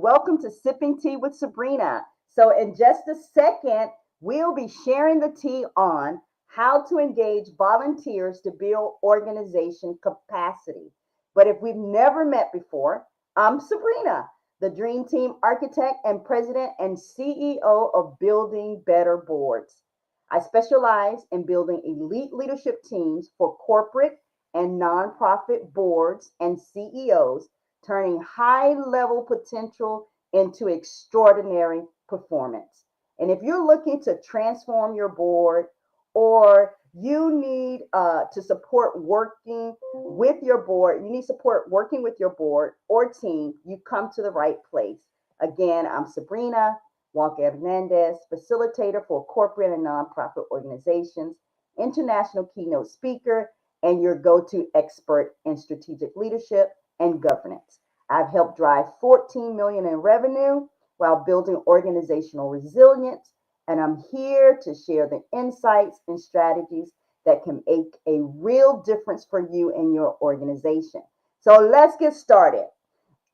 welcome to Sipping Tea with Sabrina. So, in just a second, we'll be sharing the tea on how to engage volunteers to build organization capacity. But if we've never met before, I'm Sabrina, the Dream Team Architect and President and CEO of Building Better Boards. I specialize in building elite leadership teams for corporate and nonprofit boards and CEOs, turning high level potential into extraordinary performance. And if you're looking to transform your board or you need to support working with your board, you need support working with your board or team, you come to the right place. Again, I'm Sabrina Walker Hernandez, facilitator for corporate and nonprofit organizations, international keynote speaker, and your go-to expert in strategic leadership and governance. I've helped drive 14 million in revenue while building organizational resilience, and I'm here to share the insights and strategies that can make a real difference for you and your organization. So let's get started.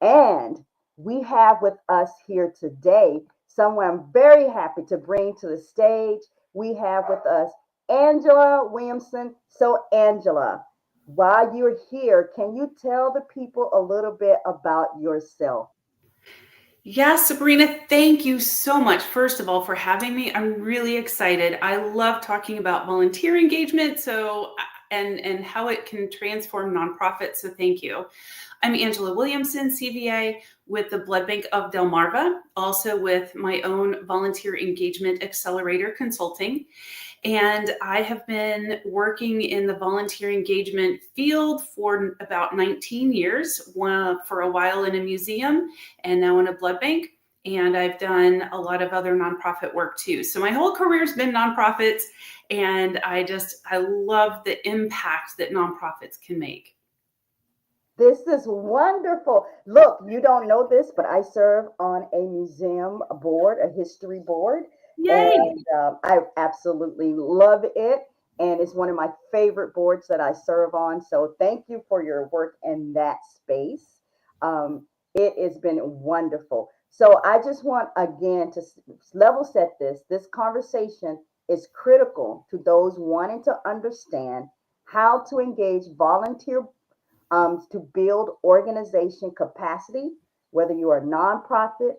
And we have with us here today someone I'm very happy to bring to the stage. We have with us Angela Williamson. So, Angela, while you're here, can you tell the people a little bit about yourself? Yes, Sabrina, thank you so much, first of all, for having me. I'm really excited. I love talking about volunteer engagement and how it can transform nonprofits. So thank you. I'm Angela Williamson, CVA with the Blood Bank of Delmarva, also with my own volunteer engagement accelerator consulting. And I have been working in the volunteer engagement field for about 19 years, for a while in a museum and now in a blood bank. And I've done a lot of other nonprofit work too. So my whole career's been nonprofits, and I love the impact that nonprofits can make. This is wonderful. Look, you don't know this, but I serve on a museum board, a history board, Yay! and I absolutely love it. And it's one of my favorite boards that I serve on. So thank you for your work in that space. It has been wonderful. So I just want again to level set this. This conversation is critical to those wanting to understand how to engage volunteer to build organization capacity, whether you are a nonprofit,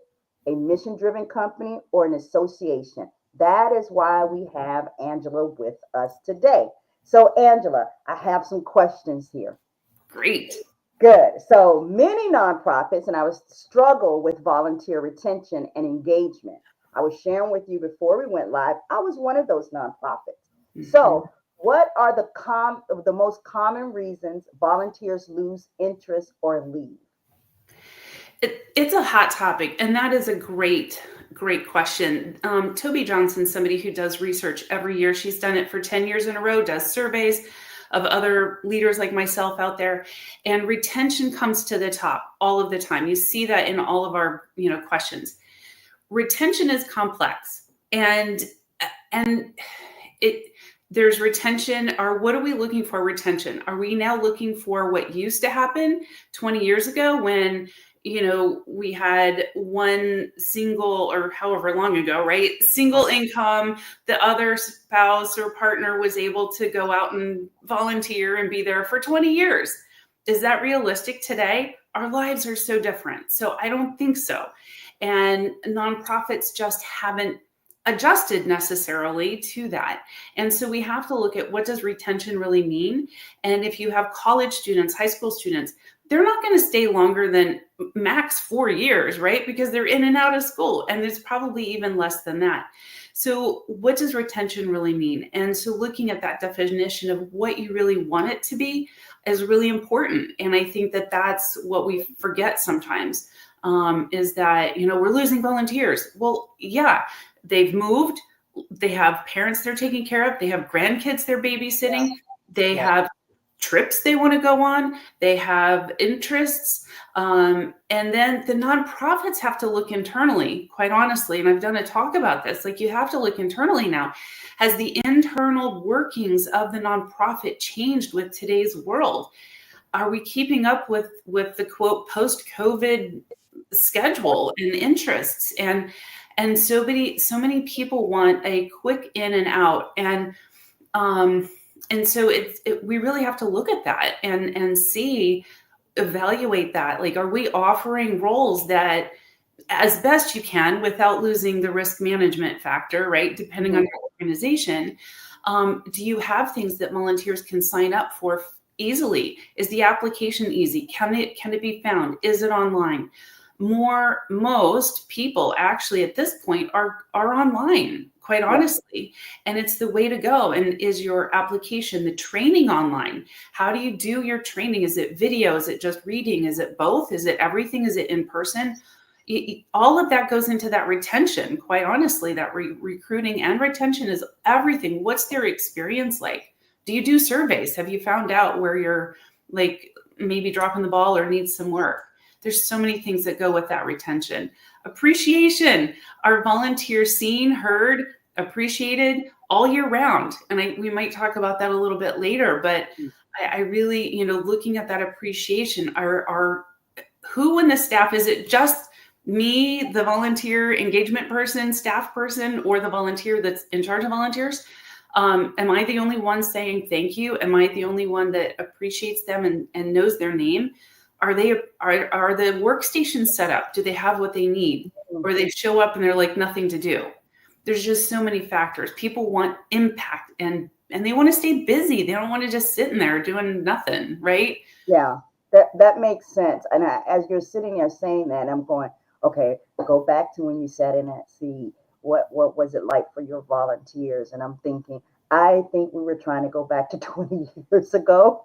a mission driven company, or an association. That is why we have Angela with us today. So, Angela, I have some questions here. Great. Good. So, many nonprofits, and I was struggle with volunteer retention and engagement. I was sharing with you before we went live, I was one of those nonprofits. So, what are the most common reasons volunteers lose interest or leave? It's a hot topic, and that is a great question. Toby Johnson, somebody who does research every year, she's done it for 10 years in a row, does surveys of other leaders like myself out there, and retention comes to the top all of the time. You see that in all of our questions. Retention is complex, and it there's retention, or what are we looking for retention? Are we now looking for what used to happen 20 years ago when we had one single, or however long ago, right? Single income, the other spouse or partner was able to go out and volunteer and be there for 20 years. Is that realistic today? Our lives are so different. So I don't think so. And nonprofits just haven't adjusted necessarily to that. And so we have to look at, what does retention really mean? And if you have college students, high school students, they're not going to stay longer than max 4 years, right? Because they're in and out of school, and there's probably even less than that. So what does retention really mean? And so looking at that definition of what you really want it to be is really important. And I think that that's what we forget sometimes, is that, we're losing volunteers. Well, yeah, they've moved. They have parents they're taking care of. They have grandkids they're babysitting. They have trips they want to go on. They have interests. And then the nonprofits have to look internally, quite honestly. And I've done a talk about this. Like, you have to look internally now. Has the internal workings of the nonprofit changed with today's world? Are we keeping up with the quote post-COVID schedule and interests, and so many people want a quick in and out, and so we really have to look at that and see, evaluate that. Like, are we offering roles that, as best you can, without losing the risk management factor, right? Depending on your organization, do you have things that volunteers can sign up for easily? Is the application easy? Can it be found? Is it online? Most people actually at this point are online, quite honestly, and it's the way to go. And is your application, the training online? How do you do your training? Is it video? Is it just reading? Is it both? Is it everything? Is it in person? All of that goes into that retention. Quite honestly, that recruiting and retention is everything. What's their experience like? Do you do surveys? Have you found out where you're like maybe dropping the ball or need some work? There's so many things that go with that retention. Appreciation. Are volunteers seen, heard, appreciated all year round? And we might talk about that a little bit later, but I really, looking at that appreciation, are who in the staff, is it just me, the volunteer engagement person, staff person, or the volunteer that's in charge of volunteers? Am I the only one saying thank you? Am I the only one that appreciates them and knows their name? Are the workstations set up? Do they have what they need? Or they show up and they're like nothing to do? There's just so many factors. People want impact and they want to stay busy. They don't want to just sit in there doing nothing, right? Yeah, that makes sense. And as you're sitting there saying that, I'm going, okay, go back to when you sat in that seat. What was it like for your volunteers? And I'm thinking, I think we were trying to go back to 20 years ago,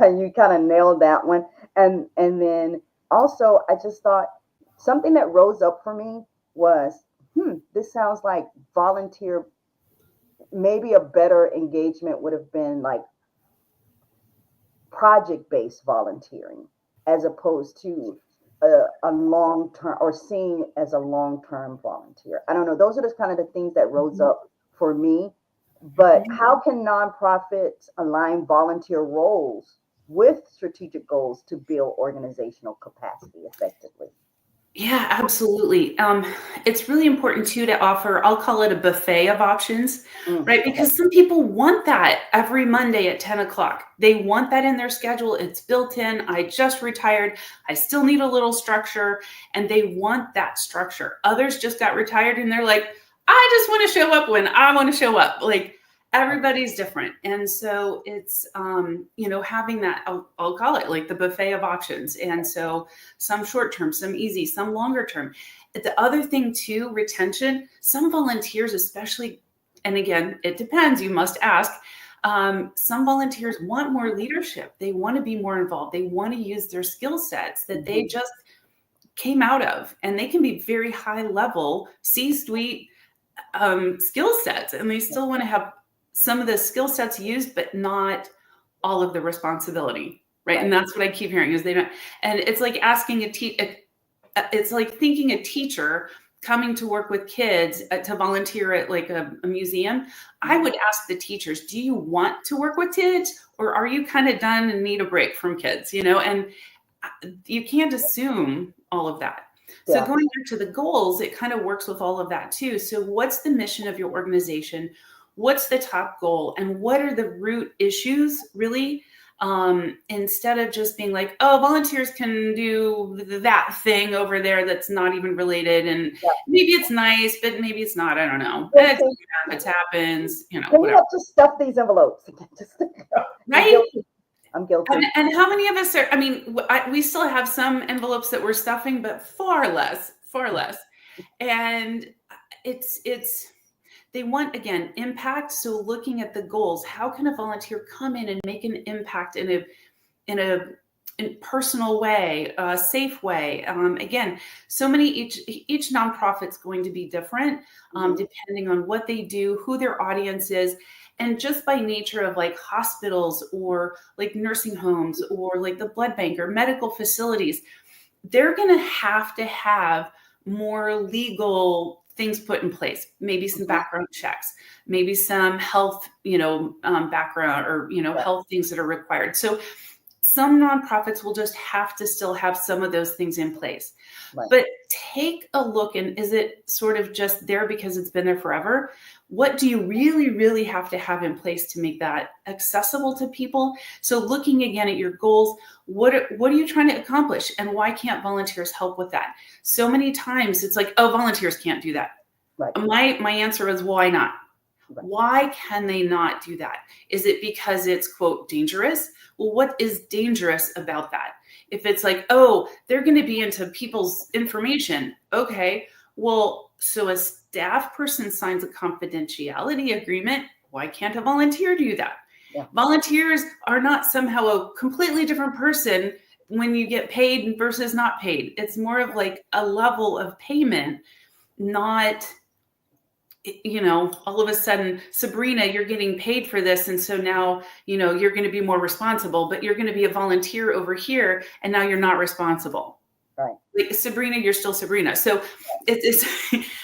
and you kind of nailed that one. And then also, I just thought something that rose up for me was, this sounds like volunteer. Maybe a better engagement would have been like project-based volunteering, as opposed to a long-term, or seen as a long-term volunteer. I don't know. Those are just kind of the things that rose up for me. But how can nonprofits align volunteer roles with strategic goals to build organizational capacity effectively? Yeah, absolutely. It's really important too to offer, I'll call it a buffet of options, right? Because some people want that every Monday at 10 o'clock. They want that in their schedule. It's built in. I just retired. I still need a little structure, and they want that structure. Others just got retired and they're like, I just want to show up when I want to show up. Like, everybody's different. And so it's, having that, I'll call it like the buffet of options. And so some short-term, some easy, some longer term. The other thing too, retention, some volunteers, especially, and again, it depends, you must ask, some volunteers want more leadership. They want to be more involved. They want to use their skill sets that they just came out of, and they can be very high level C-suite skill sets, and they still want to have some of the skill sets used, but not all of the responsibility, right? And that's what I keep hearing is they don't. And it's like asking it's like thinking a teacher coming to work with kids to volunteer at like a museum. I would ask the teachers, do you want to work with kids, or are you kind of done and need a break from kids? And you can't assume all of that. So going back to the goals, it kind of works with all of that too. So what's the mission of your organization? What's the top goal, and what are the root issues really? Instead of just being like, oh, volunteers can do that thing over there that's not even related, and maybe it's nice, but maybe it's not. I don't know. It happens. Can you help to stuff these envelopes? Right. I'm guilty. And how many of us are? I mean, we still have some envelopes that we're stuffing, but far less. And it's. They want, again, impact. So looking at the goals, how can a volunteer come in and make an impact in a personal way, a safe way? Again, so many, each nonprofit's going to be different, depending on what they do, who their audience is. And just by nature of like hospitals or like nursing homes or like the blood bank or medical facilities, they're going to have more legal things put in place, maybe some background checks, maybe some health, background or, health things that are required. So some nonprofits will just have to still have some of those things in place. Right. But take a look, and is it sort of just there because it's been there forever? What do you really, really have to have in place to make that accessible to people? So looking again at your goals, what are you trying to accomplish, and why can't volunteers help with that? So many times it's like, oh, volunteers can't do that. Right. My answer is, why not? Right. Why can they not do that? Is it because it's, quote, dangerous? Well, what is dangerous about that? If it's like, oh, they're going to be into people's information. Okay, well, so a staff person signs a confidentiality agreement. Why can't a volunteer do that? Yeah. Volunteers are not somehow a completely different person when you get paid versus not paid. It's more of like a level of payment, not, all of a sudden, Sabrina, you're getting paid for this. And so now, you're going to be more responsible, but you're going to be a volunteer over here. And now you're not responsible. Right. Like, Sabrina, you're still Sabrina. So it's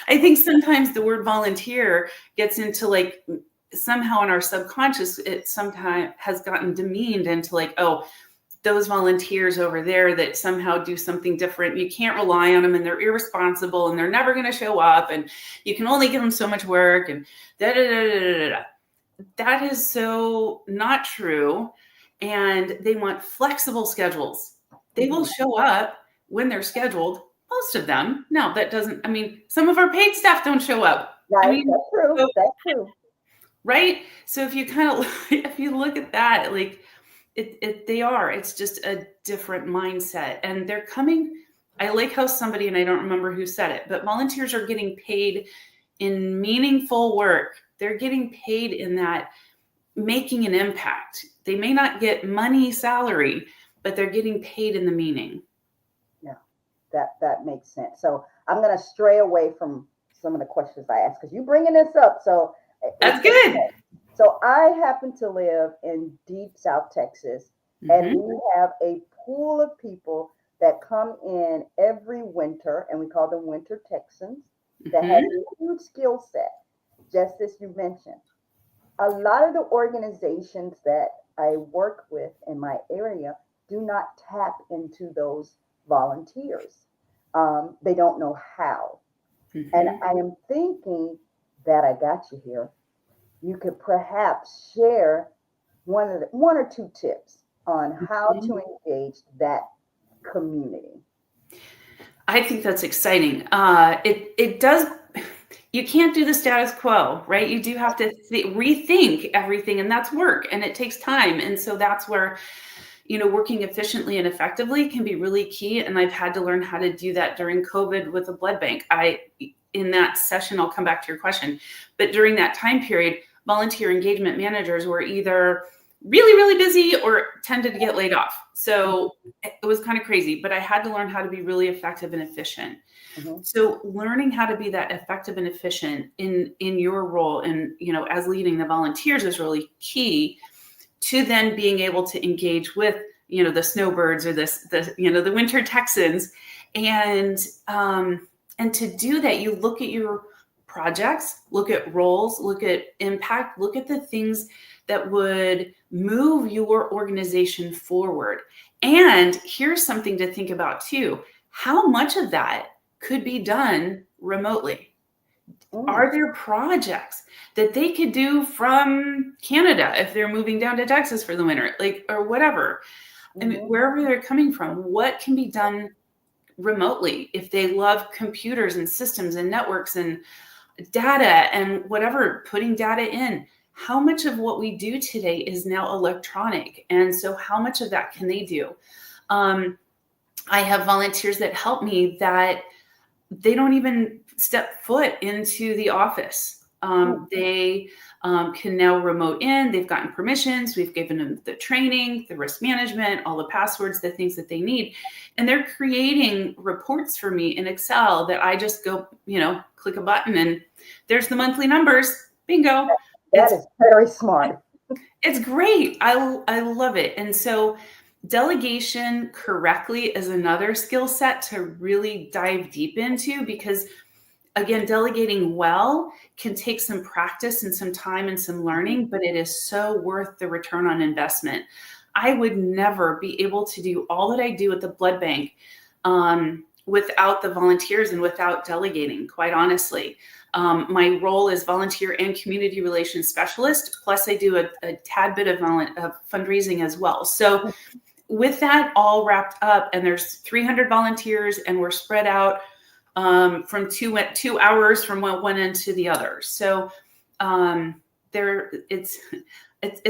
I think sometimes the word volunteer gets into like, somehow in our subconscious, it sometimes has gotten demeaned into like, oh, those volunteers over there that somehow do something different. You can't rely on them, and they're irresponsible, and they're never going to show up, and you can only give them so much work, and da da da da da da. That is so not true. And they want flexible schedules. They will show up when they're scheduled. Most of them. No, that doesn't. Some of our paid staff don't show up. Right. That's true. That's true. Right. So if you look at that, like, it's just a different mindset, and they're coming. I like how somebody, and I don't remember who said it, but volunteers are getting paid in meaningful work. They're getting paid in that making an impact. They may not get money salary, but they're getting paid in the meaning. Yeah, that makes sense. So I'm going to stray away from some of the questions I asked because you're bringing this up. So that's good. So I happen to live in deep South Texas, and we have a pool of people that come in every winter, and we call them winter Texans, that have a huge skill set, just as you mentioned. A lot of the organizations that I work with in my area do not tap into those volunteers. They don't know how. And I am thinking that I got you here. You could perhaps share one or two tips on how to engage that community. I think that's exciting. It does. You can't do the status quo, right? You do have to rethink everything, and that's work, and it takes time. And so that's where, working efficiently and effectively can be really key. And I've had to learn how to do that during COVID with a blood bank. In that session, I'll come back to your question, but during that time period, volunteer engagement managers were either really, really busy or tended to get laid off. So it was kind of crazy, but I had to learn how to be really effective and efficient. So learning how to be that effective and efficient in your role and, as leading the volunteers is really key to then being able to engage with, the snowbirds or the winter Texans. And to do that, you look at your projects, look at roles, look at impact, look at the things that would move your organization forward. And here's something to think about too. How much of that could be done remotely? Are there projects that they could do from Canada if they're moving down to Texas for the winter, or whatever? Wherever they're coming from, what can be done remotely if they love computers and systems and networks and data and whatever, putting data in? How much of what we do today is now electronic? And so how much of that can they do? I have volunteers that help me that they don't even step foot into the office. They can now remote in. They've gotten permissions. We've given them the training, the risk management, all the passwords, the things that they need. And they're creating reports for me in Excel that I just go, click a button and there's the monthly numbers. Bingo. That is very smart. It's great. I love it. And so delegation correctly is another skill set to really dive deep into, because again, delegating well can take some practice and some time and some learning, but it is so worth the return on investment. I would never be able to do all that I do at the blood bank without the volunteers and without delegating, quite honestly. My role is volunteer and community relations specialist, plus I do a tad bit of fundraising as well. So with that all wrapped up, and there's 300 volunteers, and we're spread out from 2 hours from one end to the other. So it's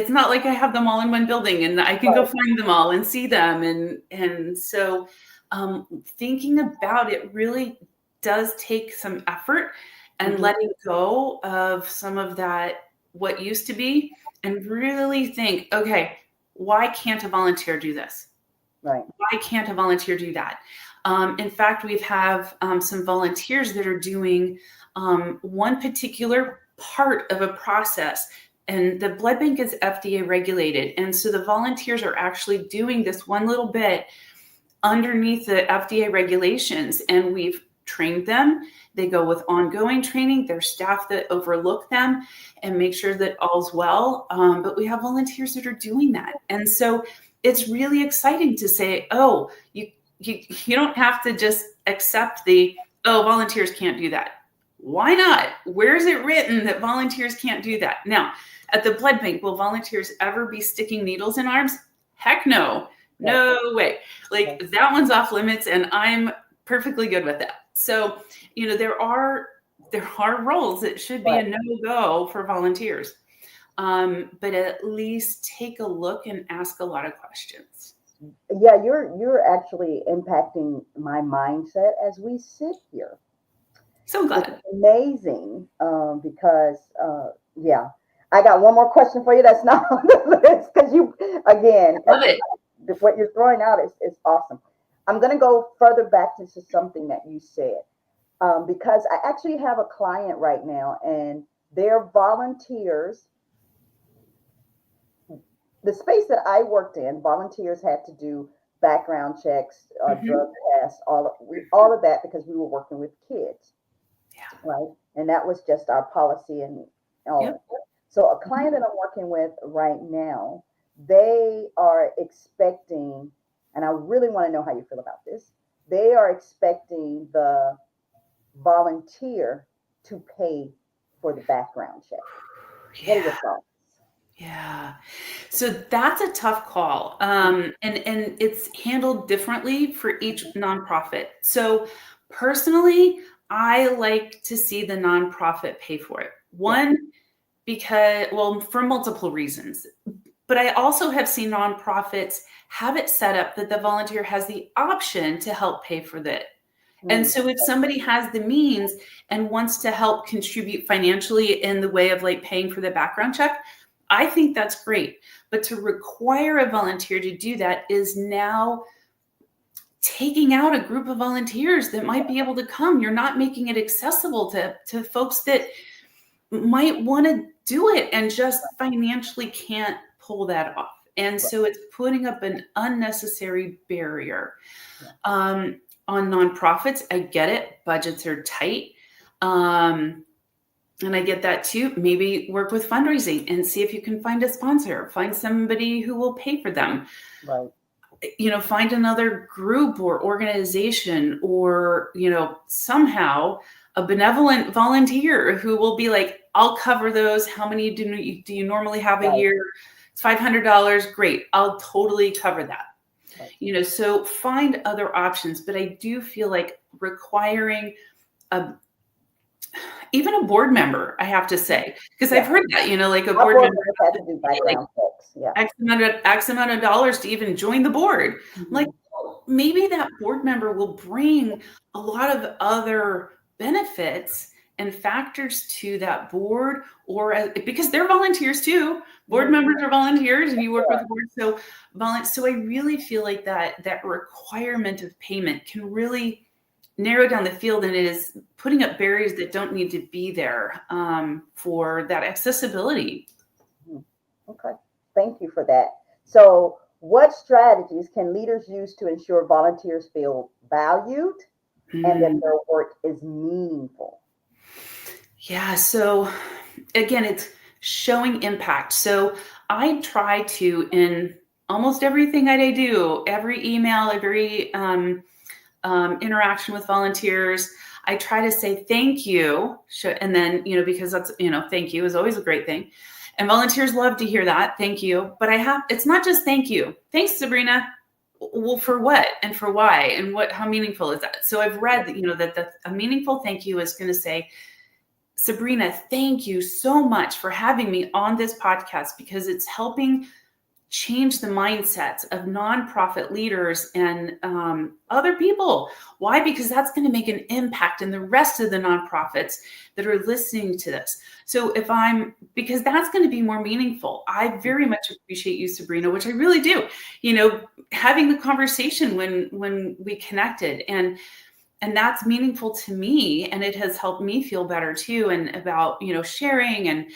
not like I have them all in one building and I can go find them all and see them. And so thinking about it really does take some effort and letting go of some of that, what used to be, and really think, okay, why can't a volunteer do this? Right. Why can't a volunteer do that? In fact, we have some volunteers that are doing one particular part of a process, and the blood bank is FDA regulated. And so the volunteers are actually doing this one little bit underneath the FDA regulations, and we've trained them. They go with ongoing training. There's staff that overlook them and make sure that all's well. But we have volunteers that are doing that. And so it's really exciting to say, oh, you don't have to just accept volunteers can't do that. Why not? Where is it written that volunteers can't do that? Now, at the blood bank, will volunteers ever be sticking needles in arms? Heck no. No way. That one's off limits, and I'm perfectly good with that. So, there are roles that should be a no-go for volunteers. But at least take a look and ask a lot of questions. Yeah, you're actually impacting my mindset as we sit here. So glad. It's amazing because I got one more question for you that's not on the list, because you, again, love it. What you're throwing out is awesome. I'm going to go further back to something that you said, because I actually have a client right now, and their volunteers, the space that I worked in, volunteers had to do background checks, drug tests, all of that, because we were working with kids. Yeah. Right. And that was just our policy and all that. So a client that I'm working with right now, they are expecting, and I really want to know how you feel about this, they are expecting the volunteer to pay for the background check. What are your thoughts? Yeah. So that's a tough call. And it's handled differently for each nonprofit. So personally, I like to see the nonprofit pay for it. One, for multiple reasons. But I also have seen nonprofits have it set up that the volunteer has the option to help pay for that. And so if somebody has the means and wants to help contribute financially in the way of paying for the background check, I think that's great. But to require a volunteer to do that is now taking out a group of volunteers that might be able to come. You're not making it accessible to folks that might want to do it and just financially can't pull that off. And so it's putting up an unnecessary barrier. On nonprofits, I get it. Budgets are tight. And I get that too. Maybe work with fundraising and see if you can find a sponsor, find somebody who will pay for them. Right. Find another group or organization, or, somehow a benevolent volunteer who will be like, I'll cover those. How many do you normally have a year? It's $500. Great. I'll totally cover that. Right. So find other options. But I do feel like requiring even a board member, I have to say, because I've heard that, a board member had to do background checks. Yeah. X amount of dollars to even join the board. Maybe that board member will bring a lot of other benefits and factors to that board, or because they're volunteers too. Board members are volunteers, and you work with the board. So I really feel like that requirement of payment can really narrow down the field, and it is putting up barriers that don't need to be there for that accessibility. Okay, thank you for that. So what strategies can leaders use to ensure volunteers feel valued and that their work is meaningful? Yeah, so again, it's showing impact. So I try to, in almost everything that I do, every email, every interaction with volunteers, I try to say thank you. And then, because that's, thank you is always a great thing. And volunteers love to hear that. Thank you. But it's not just thank you. Thanks, Sabrina. Well, for what and for why and how meaningful is that? So I've read that, that a meaningful thank you is going to say, Sabrina, thank you so much for having me on this podcast, because it's helping change the mindsets of nonprofit leaders and other people. Why? Because that's going to make an impact in the rest of the nonprofits that are listening to this. So because that's going to be more meaningful. I very much appreciate you, Sabrina, which I really do, having the conversation when we connected, and that's meaningful to me. And it has helped me feel better too. And about, sharing and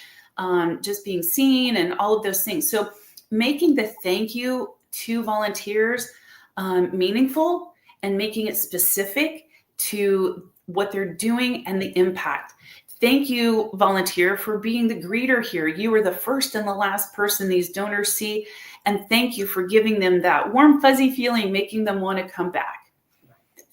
just being seen and all of those things. So making the thank you to volunteers meaningful and making it specific to what they're doing and the impact. Thank you, volunteer, for being the greeter here. You are the first and the last person these donors see. And thank you for giving them that warm, fuzzy feeling, making them want to come back.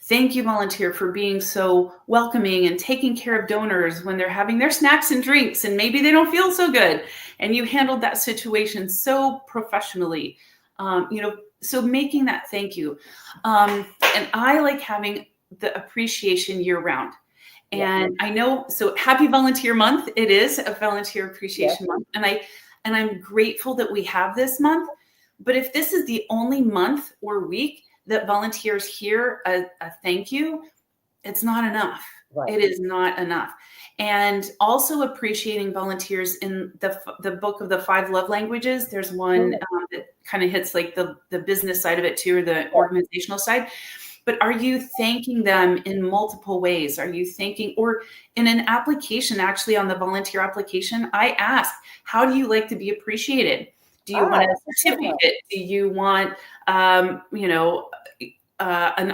Thank you, volunteer, for being so welcoming and taking care of donors when they're having their snacks and drinks and maybe they don't feel so good. And you handled that situation so professionally, so making that thank you. And I like having the appreciation year round. And I know, so happy volunteer month. It is a volunteer appreciation month. And I'm grateful that we have this month. But if this is the only month or week that volunteers hear a thank you, it's not enough. Right. It is not enough. And also appreciating volunteers in the book of the 5 love languages. There's one that kind of hits like the business side of it too, or the organizational side. But are you thanking them in multiple ways? Are you thanking, or in an application, actually on the volunteer application, I ask, how do you like to be appreciated? Do you want a certificate? Do you want, an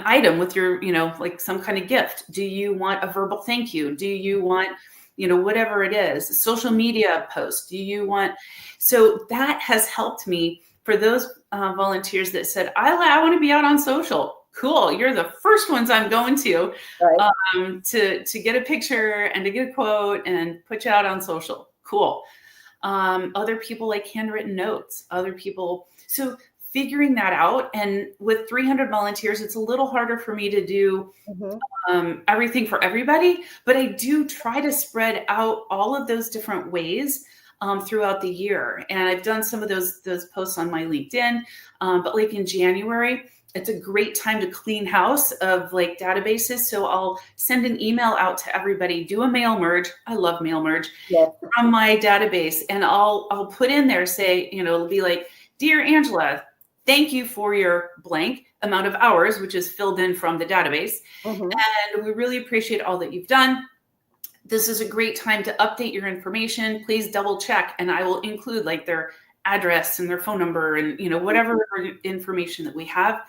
item with your, like some kind of gift? Do you want a verbal thank you? Do you want, whatever it is, a social media post? Do you want? So that has helped me for those volunteers that said, I want to be out on social. Cool. You're the first ones I'm going to, right. To get a picture and to get a quote and put you out on social. Cool. Other people like handwritten notes, other people. So figuring that out. And with 300 volunteers, it's a little harder for me to do everything for everybody, but I do try to spread out all of those different ways throughout the year. And I've done some of those posts on my LinkedIn, but like in January, it's a great time to clean house of like databases. So I'll send an email out to everybody, do a mail merge. I love mail merge from my database. And I'll put in there, say, it'll be like, Dear Angela, thank you for your blank amount of hours, which is filled in from the database. And we really appreciate all that you've done. This is a great time to update your information. Please double check. And I will include like their address and their phone number and, whatever information that we have,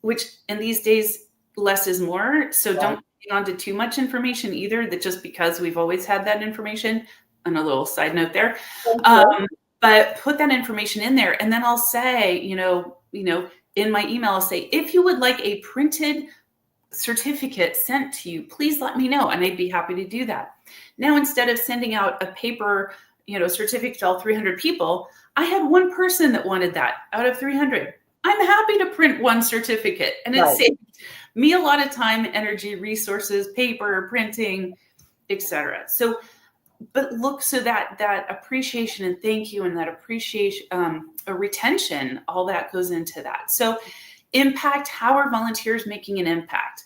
which in these days, less is more. So don't hang on to too much information either, that just because we've always had that information. And a little side note there. But put that information in there. And then I'll say, in my email, I'll say, if you would like a printed certificate sent to you, please let me know. And I'd be happy to do that. Now, instead of sending out a paper, certificate to all 300 people, I had one person that wanted that out of 300. I'm happy to print one certificate, and it saved me a lot of time, energy, resources, paper, printing, etc. So, but look, so that appreciation and thank you and that appreciation, retention, all that goes into that. So impact, how are volunteers making an impact?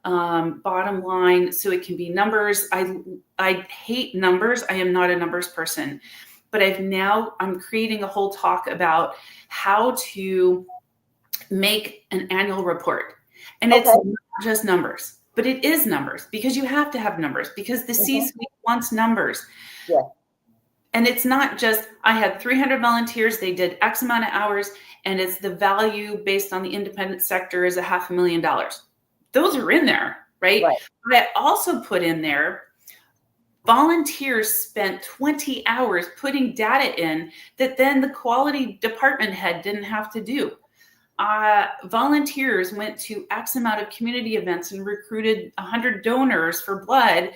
Bottom line, so it can be numbers. I hate numbers. I am not a numbers person, but I'm creating a whole talk about how to make an annual report. And it's not just numbers, but it is numbers, because you have to have numbers, because the C-suite wants numbers. And it's not just, I had 300 volunteers, they did X amount of hours, and it's the value based on the independent sector is $500,000. Those are in there, right? But I also put in there Volunteers spent 20 hours putting data in that then the quality department head didn't have to do. Volunteers went to X amount of community events and recruited 100 donors for blood,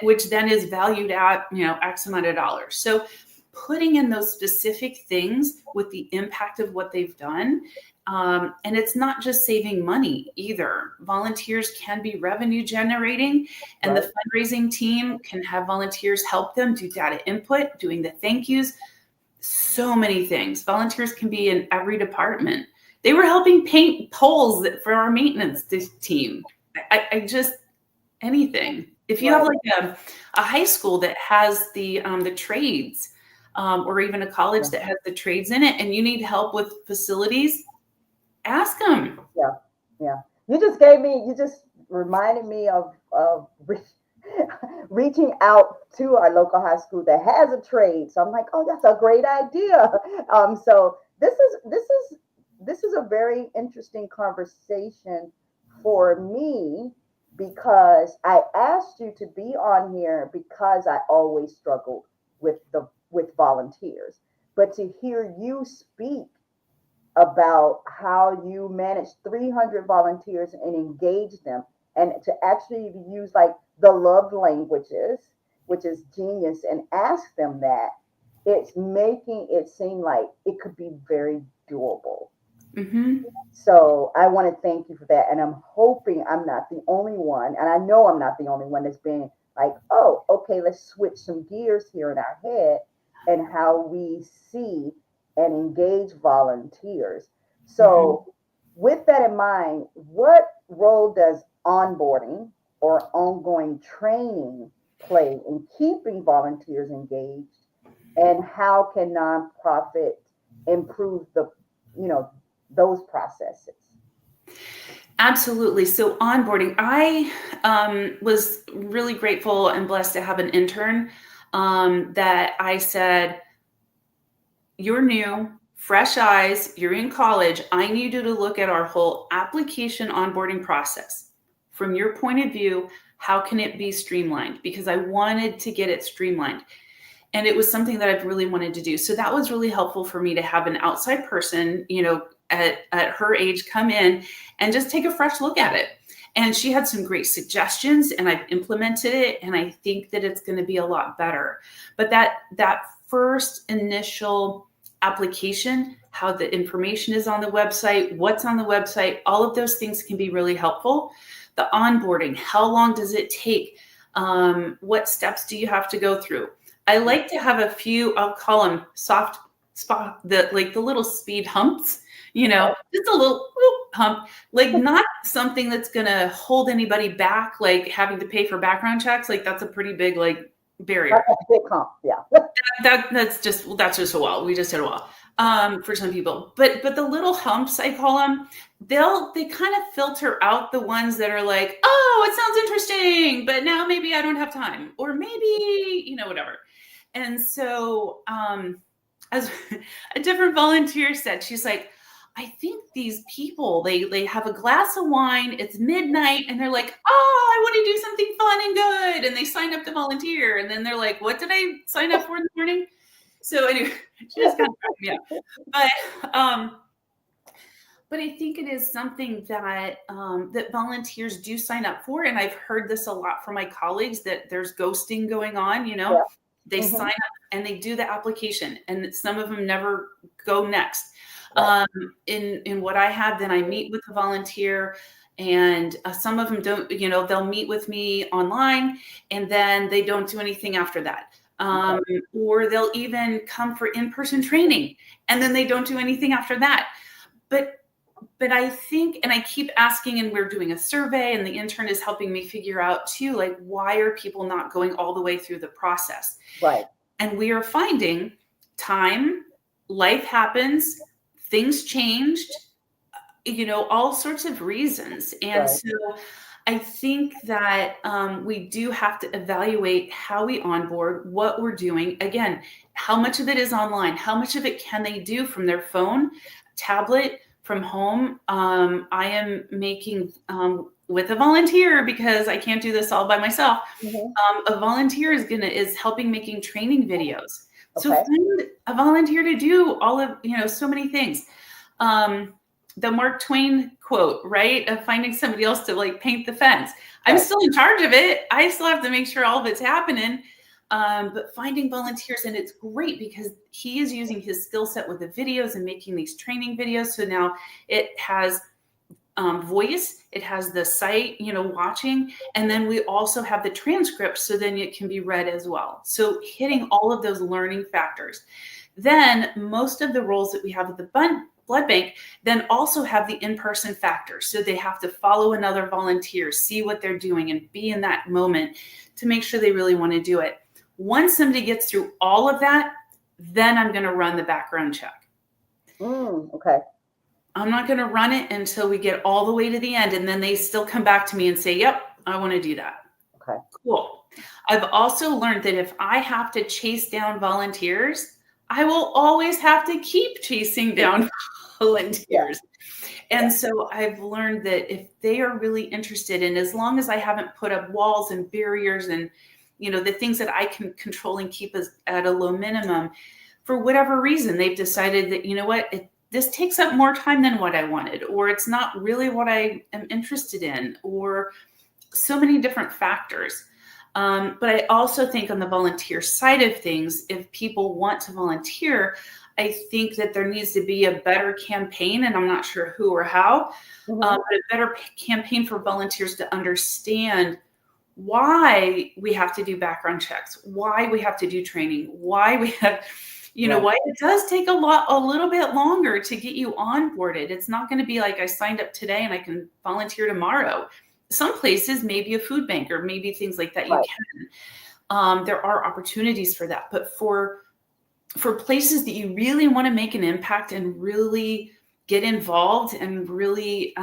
which then is valued at, X amount of dollars. So putting in those specific things with the impact of what they've done. And it's not just saving money either. Volunteers can be revenue generating, and Right. the fundraising team can have volunteers help them do data input, doing the thank yous, so many things. Volunteers can be in every department. They were helping paint poles for our maintenance team. I just, anything. If you have like a high school that has the trades, or even a college that has the trades in it, and you need help with facilities, ask them. Yeah. You just reminded me of reaching out to our local high school that has a trade. So I'm like, oh, that's a great idea. So this is a very interesting conversation for me, because I asked you to be on here because I always struggled with volunteers. But to hear you speak about how you manage 300 volunteers and engage them, and to actually use like the love languages, which is genius, and ask them that, it's making it seem like it could be very doable. Mm-hmm. So I want to thank you for that. And I'm hoping I'm not the only one, and I know I'm not the only one that's been like, oh, okay, let's switch some gears here in our head and how we see and engage volunteers. So with that in mind, what role does onboarding or ongoing training play in keeping volunteers engaged, and how can nonprofit improve those processes? Absolutely. So onboarding, I was really grateful and blessed to have an intern that I said, you're new, fresh eyes, you're in college. I need you to look at our whole application onboarding process. From your point of view, how can it be streamlined? Because I wanted to get it streamlined. And it was something that I've really wanted to do. So that was really helpful for me to have an outside person, at her age, come in and just take a fresh look at it. And she had some great suggestions, and I've implemented it, and I think that it's going to be a lot better. But that first initial application, how the information is on the website, what's on the website, all of those things can be really helpful. The onboarding, how long does it take? What steps do you have to go through? I like to have a few, I'll call them soft spot, the little speed humps, just a little hump, like not something that's going to hold anybody back, like having to pay for background checks. Like that's a pretty big barrier. That's a big hump, yeah. That's just a wall. We just hit a wall for some people. But the little humps, I call them, they kind of filter out the ones that are like, oh, it sounds interesting, but now maybe I don't have time, or maybe, whatever. And so as a different volunteer said, she's like, I think these people, they have a glass of wine, it's midnight, and they're like, oh, I want to do something fun and good. And they sign up to volunteer. And then they're like, what did I sign up for in the morning? So anyway, she just kind of cracked me up. But I think it is something that that volunteers do sign up for. And I've heard this a lot from my colleagues, that there's ghosting going on, Yeah. They sign up and they do the application, and some of them never go next. Right. In what I have, then I meet with the volunteer, and some of them don't, they'll meet with me online, and then they don't do anything after that. Or they'll even come for in-person training, and then they don't do anything after that. But I think, and I keep asking, and we're doing a survey, and the intern is helping me figure out too, like, why are people not going all the way through the process? Right. And we are finding time, life happens, things changed, all sorts of reasons. And Right. so I think that we do have to evaluate how we onboard, what we're doing. Again, how much of it is online? How much of it can they do from their phone, tablet, from home. I am making, with a volunteer, because I can't do this all by myself. A volunteer is helping making training videos. So Okay. find a volunteer to do all of, so many things. The Mark Twain quote, right? Of finding somebody else to like paint the fence. I'm Right. still in charge of it. I still have to make sure all of it's happening. But finding volunteers, and it's great because he is using his skill set with the videos and making these training videos. So now it has voice, it has the site, watching, and then we also have the transcript, so then it can be read as well. So hitting all of those learning factors. Then most of the roles that we have at the blood bank then also have the in-person factor. So they have to follow another volunteer, see what they're doing, and be in that moment to make sure they really want to do it. Once somebody gets through all of that, then I'm going to run the background check. Okay. I'm not going to run it until we get all the way to the end. And then they still come back to me and say, yep, I want to do that. Okay. Cool. I've also learned that if I have to chase down volunteers, I will always have to keep chasing down volunteers. And so I've learned that if they are really interested, and as long as I haven't put up walls and barriers and, the things that I can control and keep at a low minimum, for whatever reason, they've decided that, this takes up more time than what I wanted, or it's not really what I am interested in, or so many different factors. But I also think on the volunteer side of things, if people want to volunteer, I think that there needs to be a better campaign, and I'm not sure who or how, but a better campaign for volunteers to understand why we have to do background checks, why we have to do training, why we have, why it does take a little bit longer to get you onboarded. It's not going to be like I signed up today and I can volunteer tomorrow. Some places, maybe a food bank or maybe things like that, you can. There are opportunities for that. But for places that you really want to make an impact and really get involved and really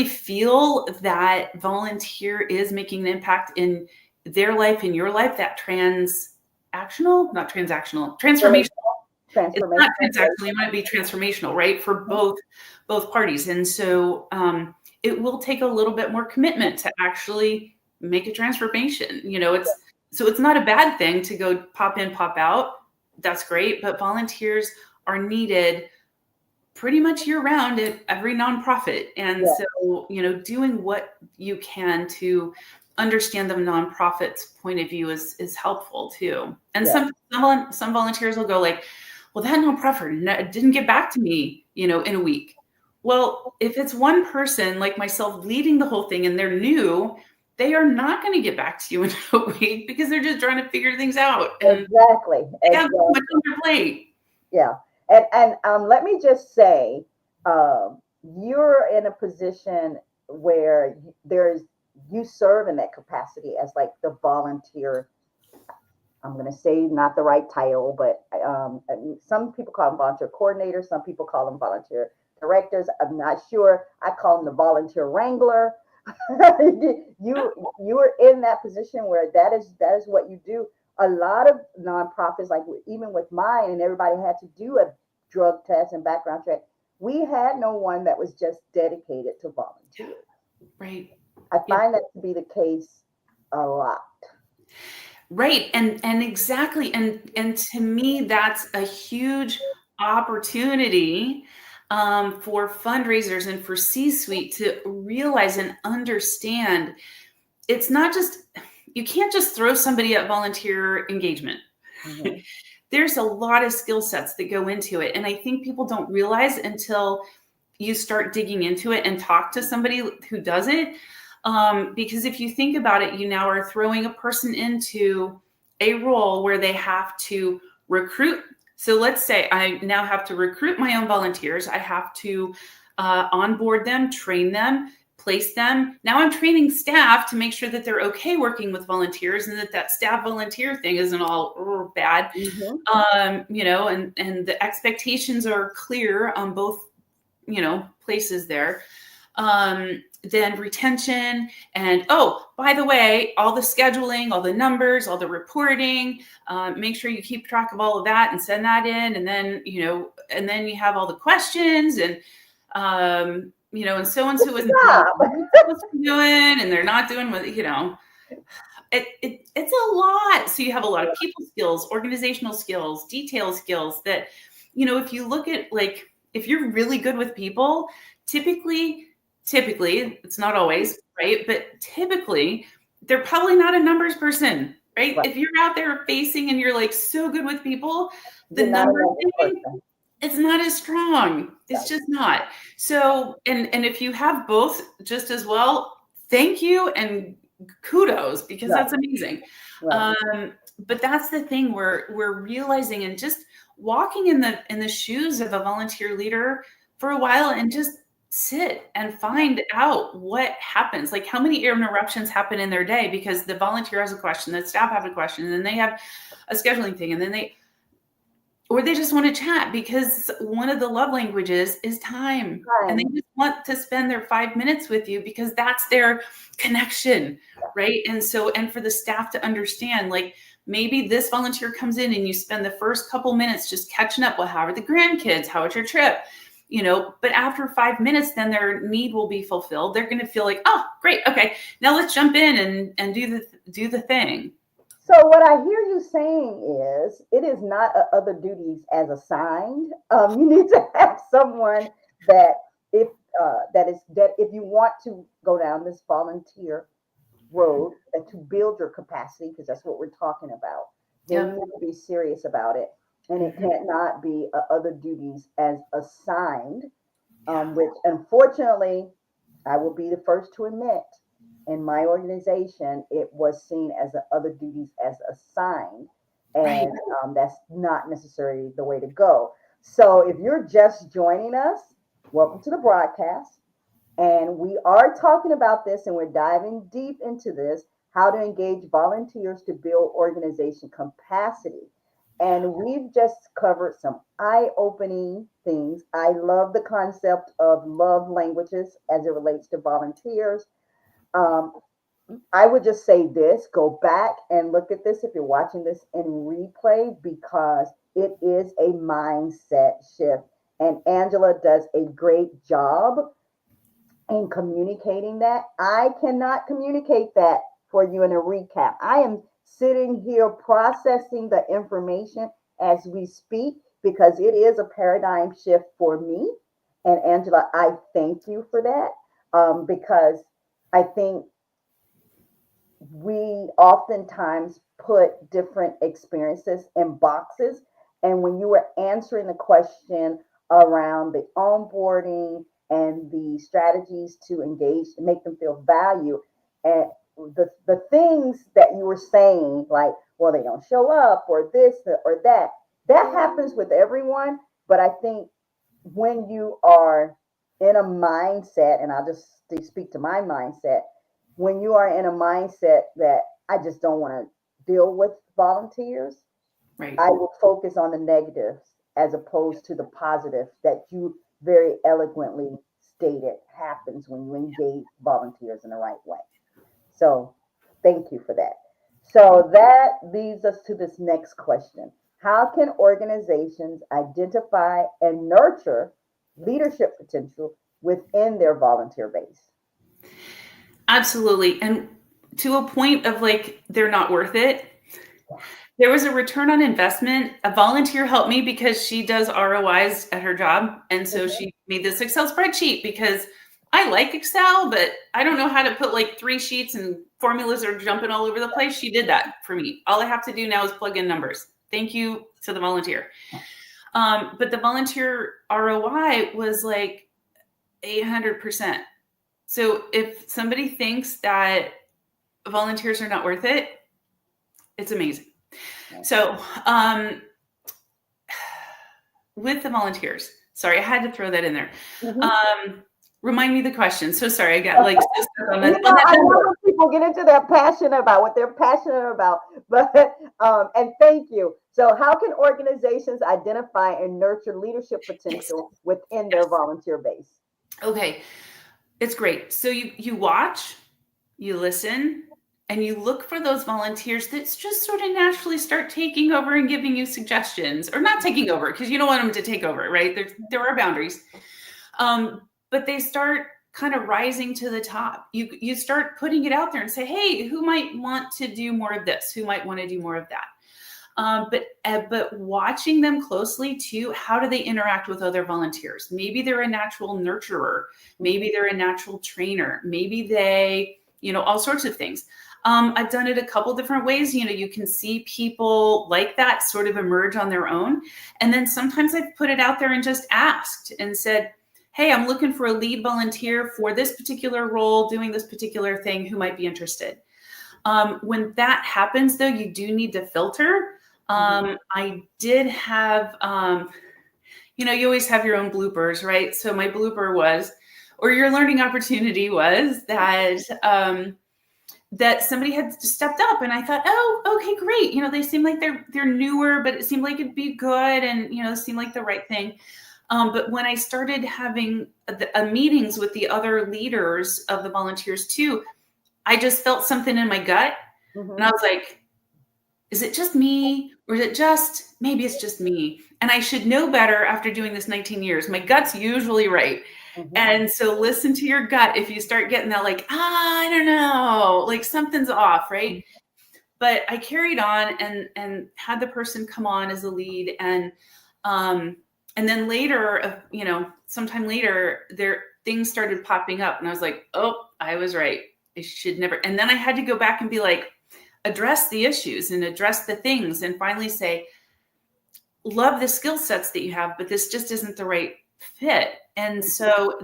feel that volunteer is making an impact in their life, in your life, that transformational. It's not transactional. You want to be transformational, right? For both parties. And so it will take a little bit more commitment to actually make a transformation. It's not a bad thing to go pop in, pop out. That's great. But volunteers are needed pretty much year round at every nonprofit. And so, doing what you can to understand the nonprofit's point of view is helpful too. And some volunteers will go like, well, that nonprofit didn't get back to me, in a week. Well, if it's one person like myself leading the whole thing and they're new, they are not going to get back to you in a week because they're just trying to figure things out. And exactly. They have so much on their plate. Yeah. And let me just say, you're in a position where you serve in that capacity as like the volunteer. I'm going to say not the right title, but some people call them volunteer coordinators. Some people call them volunteer directors. I'm not sure. I call them the volunteer wrangler. You are in that position where that is what you do. A lot of nonprofits, like even with mine, and everybody had to do a drug test and background check. We had no one that was just dedicated to volunteers. Right. I find that to be the case a lot. Right. And exactly. And to me, that's a huge opportunity for fundraisers and for C-suite to realize and understand it's not just, you can't just throw somebody at volunteer engagement. Mm-hmm. There's a lot of skill sets that go into it. And I think people don't realize until you start digging into it and talk to somebody who does it. Because if you think about it, you now are throwing a person into a role where they have to recruit. So let's say I now have to recruit my own volunteers. I have to onboard them, train them, place them. Now I'm training staff to make sure that they're okay working with volunteers and that staff volunteer thing isn't all bad. Mm-hmm. And the expectations are clear on both, places there. Then retention and, by the way, all the scheduling, all the numbers, all the reporting, make sure you keep track of all of that and send that in. And then, and then you have all the questions and, and so-and-so isn't Stop. doing, and they're not doing what, it's a lot. So you have a lot of people skills, organizational skills, detail skills that, if you look at if you're really good with people, typically, it's not always, right? But typically they're probably not a numbers person, right? If you're out there facing and you're so good with people, the number thing, it's not as strong. It's just not. So, and if you have both just as well, thank you and kudos, because that's amazing. But that's the thing we're realizing, and just walking in the shoes of a volunteer leader for a while and just sit and find out what happens. Like, how many interruptions happen in their day because the volunteer has a question, the staff have a question, and then they have a scheduling thing, and then they just want to chat because one of the love languages is time. And they just want to spend their 5 minutes with you because that's their connection, right? And for the staff to understand, maybe this volunteer comes in and you spend the first couple minutes just catching up. Well, how are the grandkids? How was your trip? But after 5 minutes, then their need will be fulfilled. They're going to feel like, oh, great. Okay. Now let's jump in and do the thing. So what I hear you saying is, it is not other duties as assigned. You need to have someone that if you want to go down this volunteer road and to build your capacity, because that's what we're talking about, then you need to be serious about it. And it cannot be other duties as assigned, which unfortunately, I will be the first to admit, in my organization, it was seen as other duties as assigned, and that's not necessarily the way to go. So if you're just joining us, welcome to the broadcast. And we are talking about this, and we're diving deep into this, how to engage volunteers to build organization capacity. And we've just covered some eye-opening things. I love the concept of love languages as it relates to volunteers. I would just say this, go back and look at this if you're watching this in replay, because it is a mindset shift. And Angela does a great job in communicating that. I cannot communicate that for you in a recap. I am sitting here processing the information as we speak, because it is a paradigm shift for me. And Angela, I thank you for that, because I think we oftentimes put different experiences in boxes. And when you were answering the question around the onboarding and the strategies to engage and make them feel value, and the things that you were saying, like, well, they don't show up or this or that happens with everyone. But I think when you are in a mindset, and I'll just speak to my mindset, when you are in a mindset that I just don't want to deal with volunteers, right, I will focus on the negatives as opposed to the positive that you very eloquently stated happens when you engage volunteers in the right way. So thank you for that. So that leads us to this next question. How can organizations identify and nurture leadership potential within their volunteer base? Absolutely. And to a point of they're not worth it. There was a return on investment. A volunteer helped me because she does ROIs at her job. And so she made this Excel spreadsheet because I like Excel, but I don't know how to put 3 sheets and formulas are jumping all over the place. She did that for me. All I have to do now is plug in numbers. Thank you to the volunteer. But the volunteer ROI was 800%. So if somebody thinks that volunteers are not worth it, it's amazing. So with the volunteers, sorry, I had to throw that in there. Remind me the question. So sorry, I got on that. I know when people get into their passion about what they're passionate about, but and thank you. So how can organizations identify and nurture leadership potential within their volunteer base? Okay, it's great. So you watch, you listen, and you look for those volunteers that just sort of naturally start taking over and giving you suggestions, or not taking over, because you don't want them to take over, right? There are boundaries. But they start kind of rising to the top. You start putting it out there and say, hey, who might want to do more of this? Who might want to do more of that? But watching them closely too, how do they interact with other volunteers? Maybe they're a natural nurturer. Maybe they're a natural trainer. Maybe they, all sorts of things. I've done it a couple different ways. You can see people like that sort of emerge on their own. And then sometimes I've put it out there and just asked and said, hey, I'm looking for a lead volunteer for this particular role, doing this particular thing, who might be interested. When that happens, though, you do need to filter. I did have, you always have your own bloopers, right? So my blooper was, or your learning opportunity was that, that somebody had stepped up, and I thought, oh, okay, great. They seem like they're newer, but it seemed like it'd be good, and, it seemed like the right thing. But when I started having meetings with the other leaders of the volunteers too, I just felt something in my gut. And I was like, is it just me? Or is it maybe it's just me? And I should know better after doing this 19 years. My gut's usually right. And so listen to your gut if you start getting that, like, I don't know, like something's off, right? But I carried on and had the person come on as a lead. And then later, sometime later, things started popping up. And I was like, oh, I was right. I should never. And then I had to go back and be like, address the issues and address the things, and finally say, love the skill sets that you have, but this just isn't the right fit. And so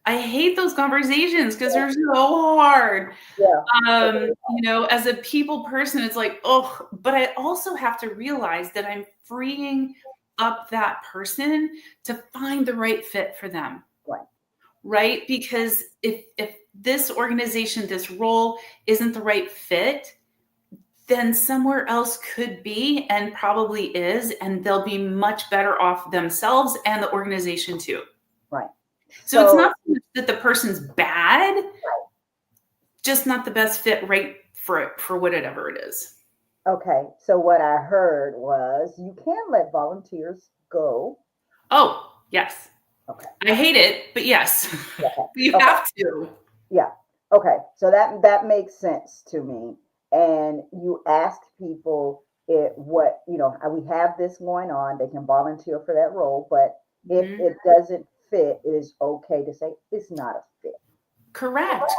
I hate those conversations because they're so hard. As a people person, it's like, oh, but I also have to realize that I'm freeing up that person to find the right fit for them. Right? Because if this organization, this role isn't the right fit, then somewhere else could be, and probably is, and they'll be much better off themselves and the organization too. Right. So it's not so much that the person's bad, just not the best fit right for whatever it is. Okay. So what I heard was you can let volunteers go. Oh, yes. Okay. I hate it, but yes, you have to. Yeah. Okay. So that makes sense to me. And you asked people we have this going on, they can volunteer for that role, but if it doesn't fit, it is okay to say it's not a fit. Correct.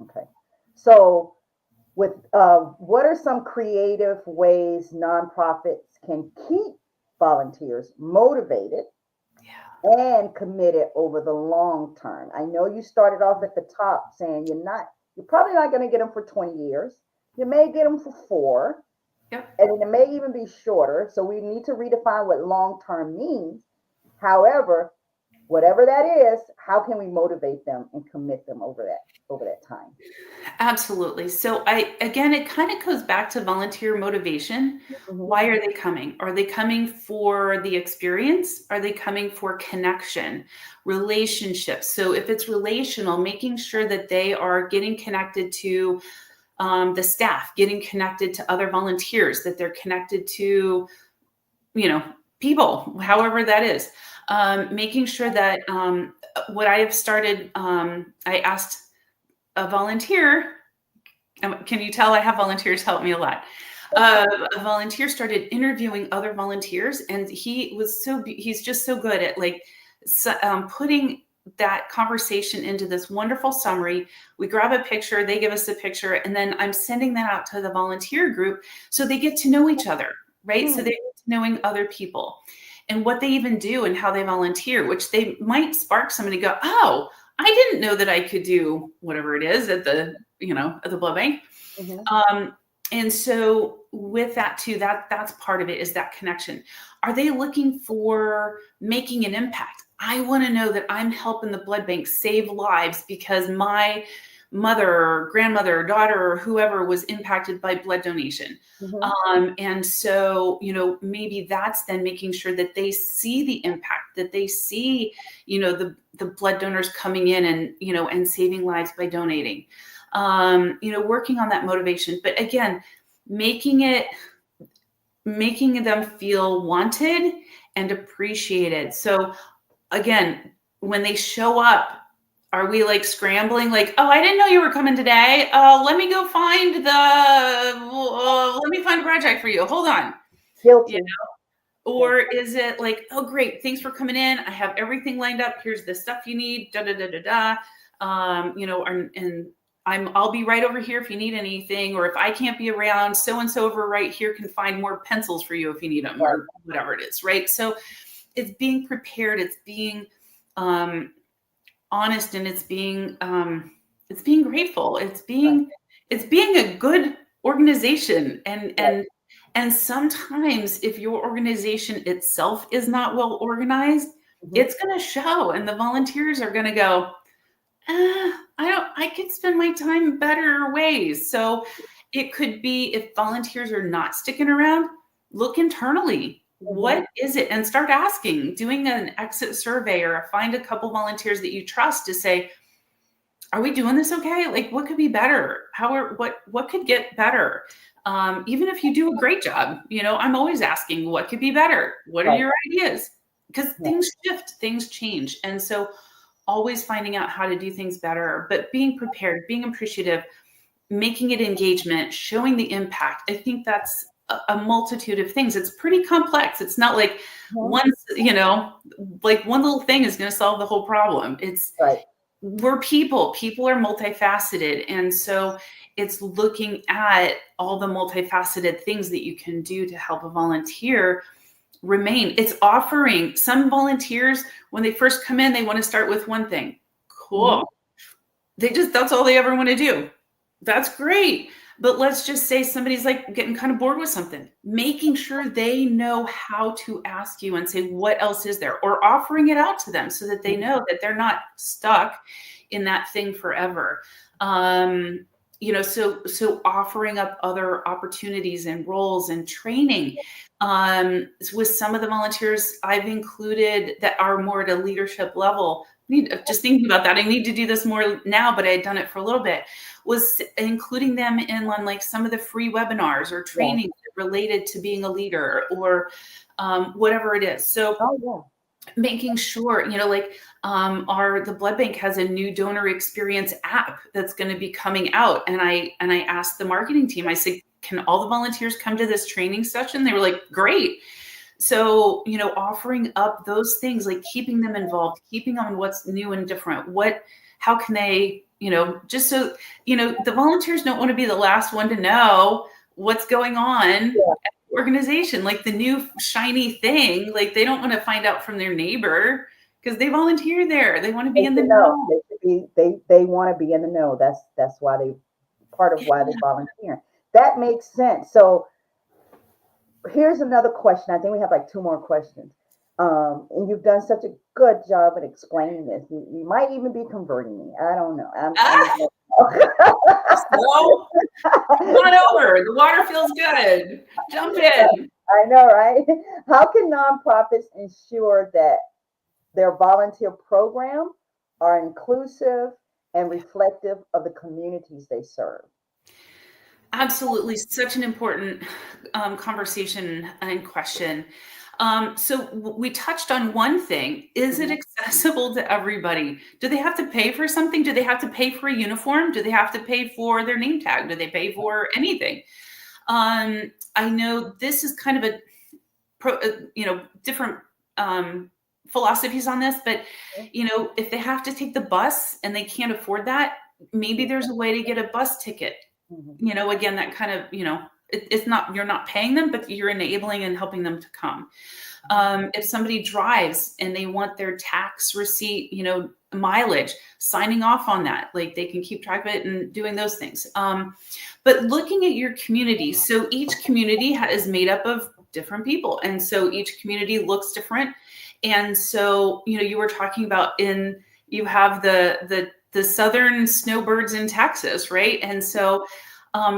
Okay. So with what are some creative ways nonprofits can keep volunteers motivated and committed over the long term? I know you started off at the top saying you're probably not going to get them for 20 years. You may get them for 4. Yep. And it may even be shorter. So we need to redefine what long-term means. However, whatever that is, how can we motivate them and commit them over that time? Absolutely. So it kind of goes back to volunteer motivation. Why are they coming? Are they coming for the experience? Are they coming for connection, relationships? So if it's relational, making sure that they are getting connected to the staff, getting connected to other volunteers, that they're connected to, people, however that is. Making sure that what I have started, I asked a volunteer, can you tell I have volunteers help me a lot? A volunteer started interviewing other volunteers, and he's just so good at putting that conversation into this wonderful summary. We grab a picture, they give us a picture, and then I'm sending that out to the volunteer group so they get to know each other, right? So they get to knowing other people and what they even do and how they volunteer, which they might spark somebody to go, oh, I didn't know that I could do whatever it is at the blood bank. And so with that too, that's part of it, is that connection. Are they looking for making an impact? I want to know that I'm helping the blood bank save lives because my mother or grandmother or daughter or whoever was impacted by blood donation. And so, maybe that's then making sure that they see the impact, that they see, the blood donors coming in and, and saving lives by donating, working on that motivation. But again, making them feel wanted and appreciated. So again, when they show up, are we like scrambling? Like, oh, I didn't know you were coming today. Let me go find let me find a project for you. Hold on. Guilty. Or is it like, oh, great. Thanks for coming in. I have everything lined up. Here's the stuff you need. I'll be right over here if you need anything, or if I can't be around, so-and-so over right here can find more pencils for you if you need them, or whatever it is. Right. So it's being prepared. It's being, honest, and it's being grateful. It's being a good organization. And sometimes if your organization itself is not well organized, it's going to show, and the volunteers are going to go, I could spend my time better ways. So it could be, if volunteers are not sticking around, look internally. What is it? And start asking, doing an exit survey, or find a couple volunteers that you trust to say, are we doing this okay? Like, what could be better? What could get better? Even if you do a great job, I'm always asking, what could be better? What are your ideas? Because things shift, things change. And so always finding out how to do things better, but being prepared, being appreciative, making it engagement, showing the impact. I think that's a multitude of things. It's pretty complex. It's not like one little thing is going to solve the whole problem. We're people. People are multifaceted. And so it's looking at all the multifaceted things that you can do to help a volunteer remain. It's offering. Some volunteers, when they first come in, they want to start with one thing. Cool. That's all they ever want to do. That's great. But let's just say somebody's like getting kind of bored with something, making sure they know how to ask you and say, what else is there? Or offering it out to them so that they know that they're not stuck in that thing forever. So offering up other opportunities and roles and training. With some of the volunteers I've included that are more at a leadership level, just thinking about that, I need to do this more now, but I had done it for a little bit, was including them in on like some of the free webinars or training related to being a leader, or whatever it is. So making sure, the blood bank has a new donor experience app that's going to be coming out. And I asked the marketing team, I said, can all the volunteers come to this training session? They were like, great. So, offering up those things, like keeping them involved, keeping on what's new and different. How can they, just so, the volunteers don't want to be the last one to know what's going on at the organization, like the new shiny thing. Like they don't want to find out from their neighbor because they volunteer there. They want to be in the know. They want to be in the know. That's why part of why they volunteer. That makes sense. So here's another question. I think we have like 2 more questions. And you've done such a good job at explaining this. You might even be converting me. I don't know. Slow. Come on over. The water feels good. Jump in. I know, right? How can nonprofits ensure that their volunteer program are inclusive and reflective of the communities they serve? Absolutely. Such an important conversation and question. So we touched on one thing. Is it accessible to everybody? Do they have to pay for something? Do they have to pay for a uniform? Do they have to pay for their name tag? Do they pay for anything? I know this is kind of different philosophies on this, but if they have to take the bus and they can't afford that, maybe there's a way to get a bus ticket. Again, that kind of, it's not, you're not paying them, but you're enabling and helping them to come. If somebody drives and they want their tax receipt, mileage, signing off on that, like they can keep track of it and doing those things. But looking at your community, so each community is made up of different people. And so each community looks different. And so, you were talking about you have the the southern snowbirds in Texas, right? And so,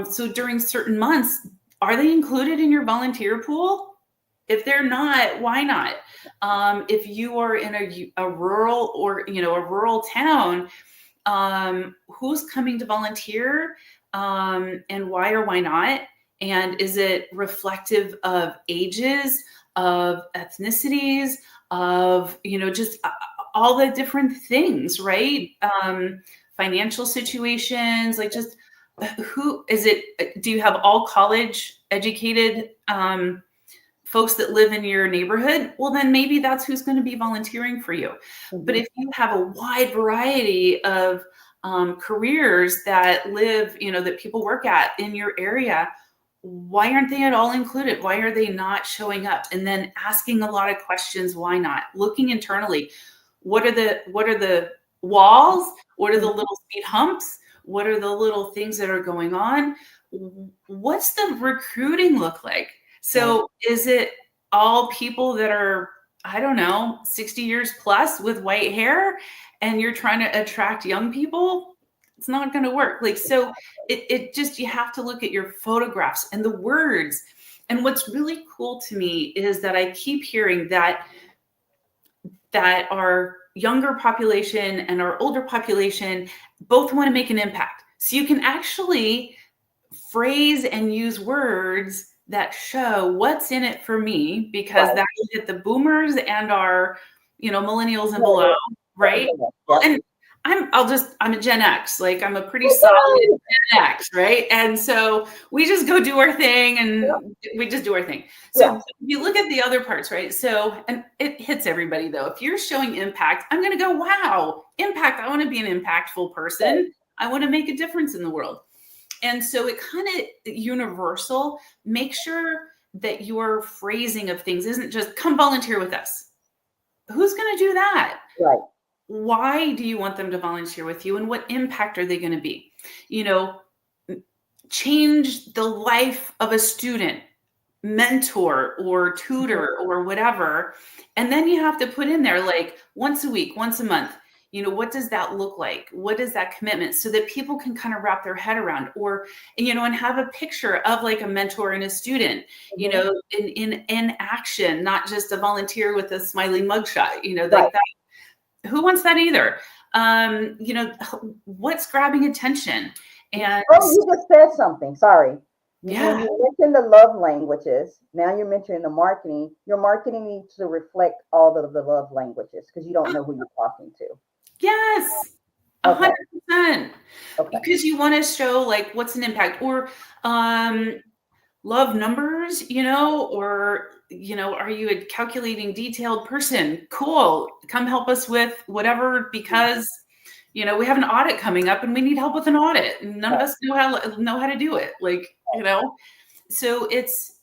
so during certain months, are they included in your volunteer pool? If they're not, why not? If you are in a rural or, you know, a rural town, who's coming to volunteer, and why or why not? And is it reflective of ages, of ethnicities, of, you know, just all the different things, right? Financial situations, like just who is it? Do you have all college educated folks that live in your neighborhood? Well, then maybe that's who's going to be volunteering for you. Mhm. But if you have a wide variety of careers that live, you know, that people work at in your area, why aren't they at all included? Why are they not showing up? And then asking a lot of questions. Why not? Looking internally. What are the walls? What are the little speed humps? What are the little things that are going on? What's the recruiting look like? So is it all people that are, I don't know, 60 years plus with white hair, and you're trying to attract young people? It's not going to work. Like, so it just, you have to look at your photographs and the words. And what's really cool to me is that I keep hearing that our younger population and our older population both want to make an impact. So you can actually phrase and use words that show what's in it for me, because that will hit the boomers and our, you know, millennials and below, right? Well, and I'm a Gen X, like I'm a pretty solid Gen X, right? And so we just go do our thing, and we just do our thing. So if you look at the other parts, right? So, and it hits everybody though. If you're showing impact, I'm going to go, wow, impact. I want to be an impactful person. I want to make a difference in the world. And so it kind of universal. Make sure that your phrasing of things isn't just come volunteer with us. Who's going to do that? Right. Why do you want them to volunteer with you, and what impact are they going to be? You know, change the life of a student, mentor or tutor or whatever. And then you have to put in there like once a week, once a month. You know, what does that look like? What is that commitment? So that people can kind of wrap their head around, or, you know, and have a picture of like a mentor and a student, you know, in action, not just a volunteer with a smiling mugshot, you know, like that. Who wants that either? You know, what's grabbing attention? And you just said something. Sorry. Yeah. When you mention the love languages, now you're mentioning the marketing. Your marketing needs to reflect all of the love languages, because you don't know who you're talking to. Yes, 100%. Because you want to show like what's an impact, or love numbers, you know, or, you know, are you a calculating detailed person? Cool. Come help us with whatever, because, you know, we have an audit coming up and we need help with an audit, and none of us know how to do it. Like, you know, so it's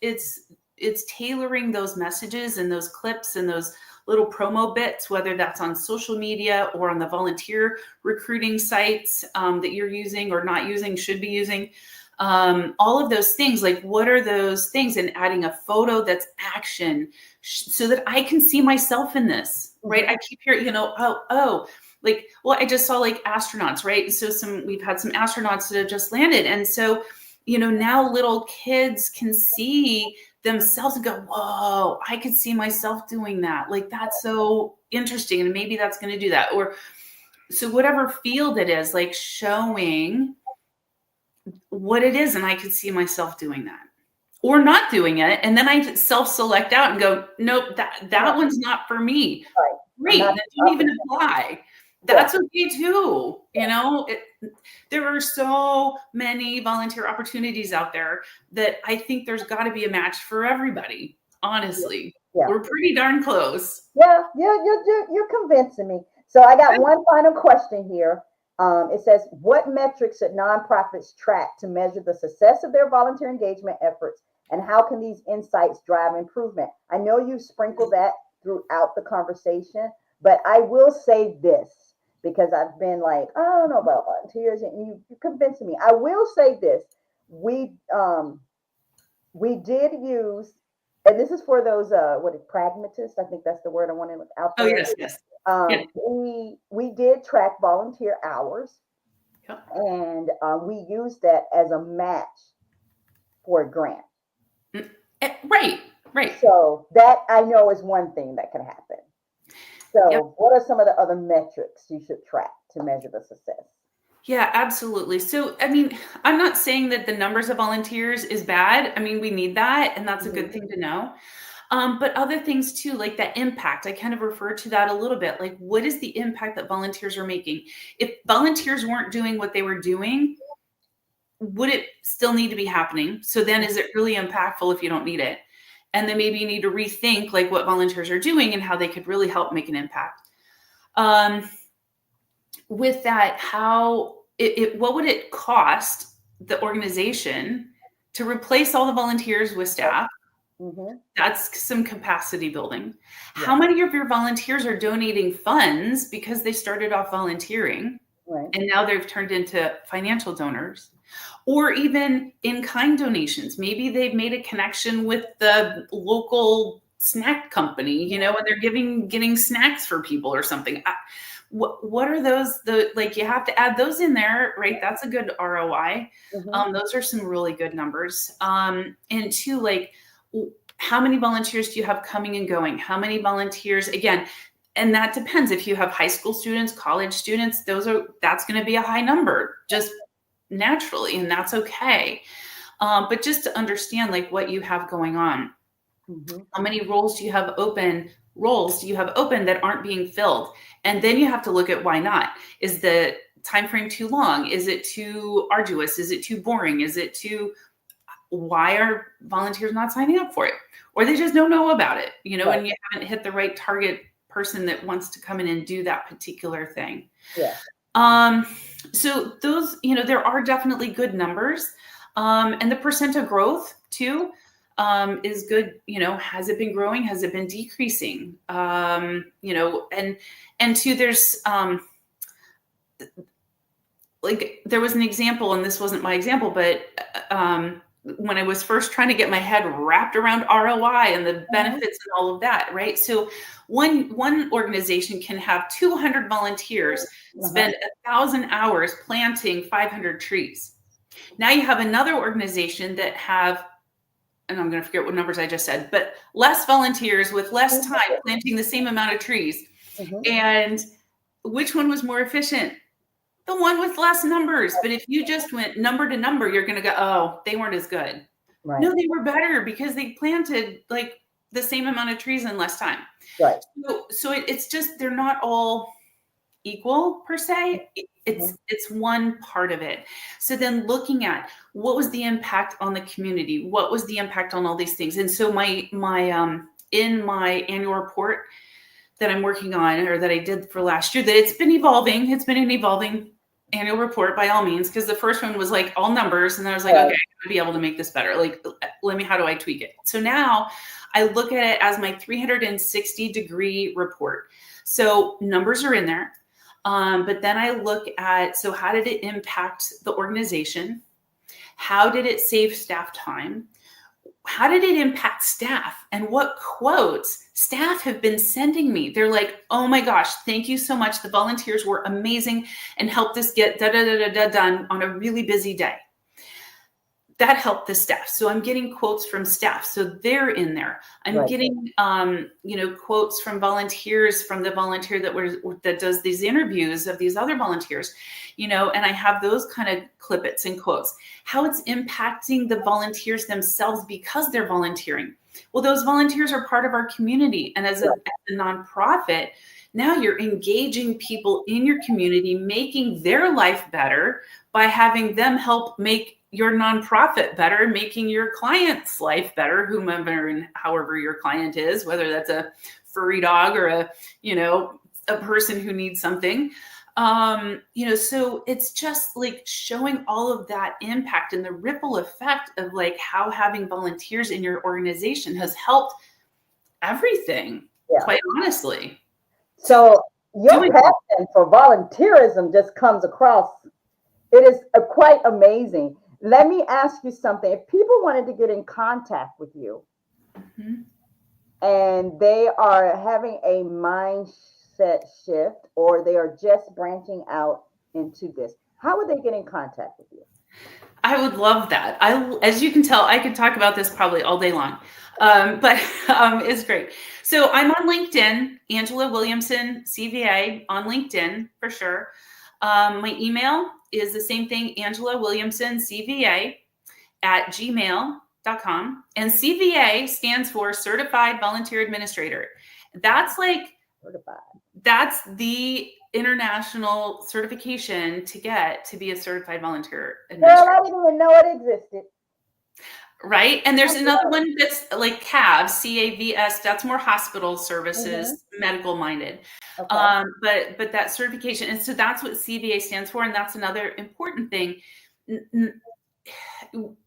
tailoring those messages and those clips and those little promo bits, whether that's on social media or on the volunteer recruiting sites that you're using or not using, should be using. All of those things, like what are those things, and adding a photo that's action, so that I can see myself in this, right? I keep hearing, you know, like, well, I just saw like astronauts, right? So we've had some astronauts that have just landed. And so, you know, now little kids can see themselves and go, whoa, I could see myself doing that. Like, that's so interesting. And maybe that's going to do that. Or so whatever field it is, like showing what it is, and I could see myself doing that or not doing it. And then I self-select out and go, nope, that one's not for me. Great, that don't even apply. That's okay too. You know, there are so many volunteer opportunities out there that I think there's got to be a match for everybody. Honestly, we're pretty darn close. Yeah, you're convincing me. So I got one final question here. It says, what metrics should nonprofits track to measure the success of their volunteer engagement efforts, and how can these insights drive improvement? I know you sprinkled that throughout the conversation, but I will say this, because I've been like, I don't know about volunteers, and you convincing me. I will say this: we did use, and this is for those pragmatists. I think that's the word I wanted out there. Oh yes. Yeah. We did track volunteer hours, Yeah. and we used that as a match for a grant. Right. Right. So that I know is one thing that can happen. Yep. So, what are some of the other metrics you should track to measure the success? Yeah, absolutely. So, I mean, I'm not saying that the numbers of volunteers is bad. I mean, we need that, and that's a good Mhm. thing to know. But other things too, like that impact, I kind of refer to that a little bit. Like, what is the impact that volunteers are making? If volunteers weren't doing what they were doing, would it still need to be happening? So then is it really impactful if you don't need it? And then maybe you need to rethink like what volunteers are doing and how they could really help make an impact. Um, with that, what would it cost the organization to replace all the volunteers with staff? Mm-hmm. That's some capacity building. Yeah. How many of your volunteers are donating funds because they started off volunteering Right. and now they've turned into financial donors? Or even in-kind donations. Maybe they've made a connection with the local snack company, you know, and they're getting snacks for people or something. What are those? Like you have to add those in there, right? That's a good ROI. Mm-hmm. Those are some really good numbers. And two, like how many volunteers do you have coming and going? How many volunteers? Again, and that depends. If you have high school students, college students, that's going to be a high number just naturally, and that's okay. But just to understand like what you have going on. Mm-hmm. How many roles do you have open? Roles do you have open that aren't being filled? And then you have to look at why not. Is the time frame too long? Is it too arduous? Is it too boring? Is it too why are volunteers not signing up for it? Or they just don't know about it, you know, Right. and you haven't hit the right target person that wants to come in and do that particular thing. Yeah. So those, you know, there are definitely good numbers. And the percent of growth too is good. You know, has it been growing? Has it been decreasing? You know, and two, there's like there was an example, and this wasn't my example, but when I was first trying to get my head wrapped around ROI and the benefits and all of that, right? So one organization can have 200 volunteers spend 1,000 hours planting 500 trees. Now you have another organization that have, and I'm going to forget what numbers I just said, but less volunteers with less time planting the same amount of trees. Mm-hmm. And which one was more efficient? The one with less numbers. But if you just went number to number, you're going to go, oh, they weren't as good. Right. No, they were better because they planted like the same amount of trees in less time. Right. So it's just, they're not all equal per se. It's one part of it. So then looking at what was the impact on the community? What was the impact on all these things? And so my in my annual report that I'm working on, or that I did for last year, that it's been evolving. It's been an evolving annual report by all means, because the first one was like all numbers. And then I was like, okay, I'm gonna be able to make this better. Like, how do I tweak it? So now I look at it as my 360-degree report. So numbers are in there. But then I look at, so how did it impact the organization? How did it save staff time? How did it impact staff? And what quotes staff have been sending me? They're like, oh my gosh, thank you so much. The volunteers were amazing and helped us get done on a really busy day. That helped the staff. So I'm getting quotes from staff. So they're in there. I'm getting, quotes from volunteers, from the volunteer that does these interviews of these other volunteers, and I have those kind of clippets and quotes, how it's impacting the volunteers themselves because they're volunteering. Well, those volunteers are part of our community. And as a nonprofit, now you're engaging people in your community, making their life better by having them help make your nonprofit better, making your client's life better, whomever and however your client is, whether that's a furry dog or a person who needs something. So it's just like showing all of that impact and the ripple effect of like how having volunteers in your organization has helped everything, quite honestly. So your passion for volunteerism just comes across. It is quite amazing. Let me ask you something. If people wanted to get in contact with you and they are having a mindset mindset shift, or they are just branching out into this, how would they get in contact with you? I would love that. As you can tell, I could talk about this probably all day long, but it's great. So I'm on LinkedIn, Angela Williamson, CVA, on LinkedIn for sure. My email is the same thing, Angela Williamson, CVA @gmail.com. And CVA stands for Certified Volunteer Administrator. That's like, Certified. that's the international certification to get to be a certified volunteer administrator. Girl, I didn't even know it existed. Right. And there's another one that's like CAVS, CAVS, that's more hospital services, medical minded. Okay. But that certification, and so that's what CVA stands for. And that's another important thing.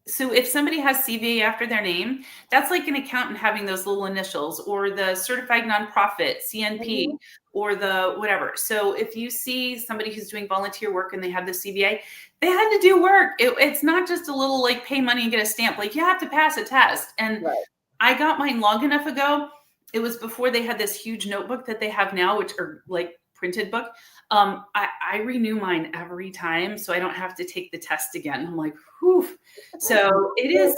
So if somebody has CVA after their name, that's like an accountant having those little initials, or the certified nonprofit, CNP, or the whatever. So if you see somebody who's doing volunteer work and they have the CVA, they had to do work. It's not just a little like pay money and get a stamp. Like you have to pass a test. And I got mine long enough ago. It was before they had this huge notebook that they have now, which are like printed book. I renew mine every time, so I don't have to take the test again. I'm like, whew. So it is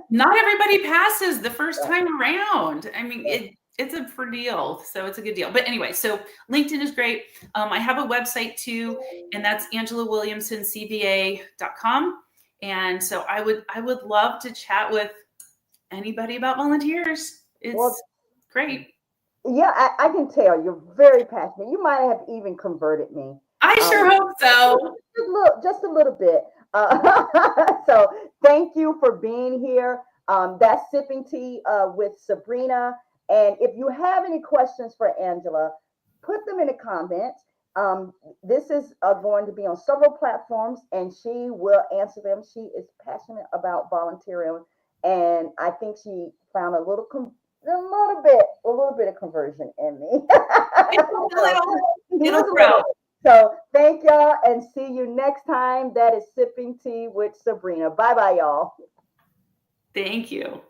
not everybody passes the first time around. I mean, it's a for deal. So it's a good deal. But anyway, so LinkedIn is great. I have a website too, and that's angelawilliamsoncva.com. And so I would love to chat with anybody about volunteers. It's great. Yeah, I can tell you're very passionate. You might have even converted me. I sure hope so. Just a little bit. So thank you for being here. That's Sipping Tea with Sabrina. And if you have any questions for Angela, put them in the comments. This is going to be on several platforms, and she will answer them. She is passionate about volunteering, and I think she found a little bit of conversion in me. It'll grow. So thank y'all, and see you next time. That is Sipping Tea with Sabrina. Bye bye, y'all. Thank you.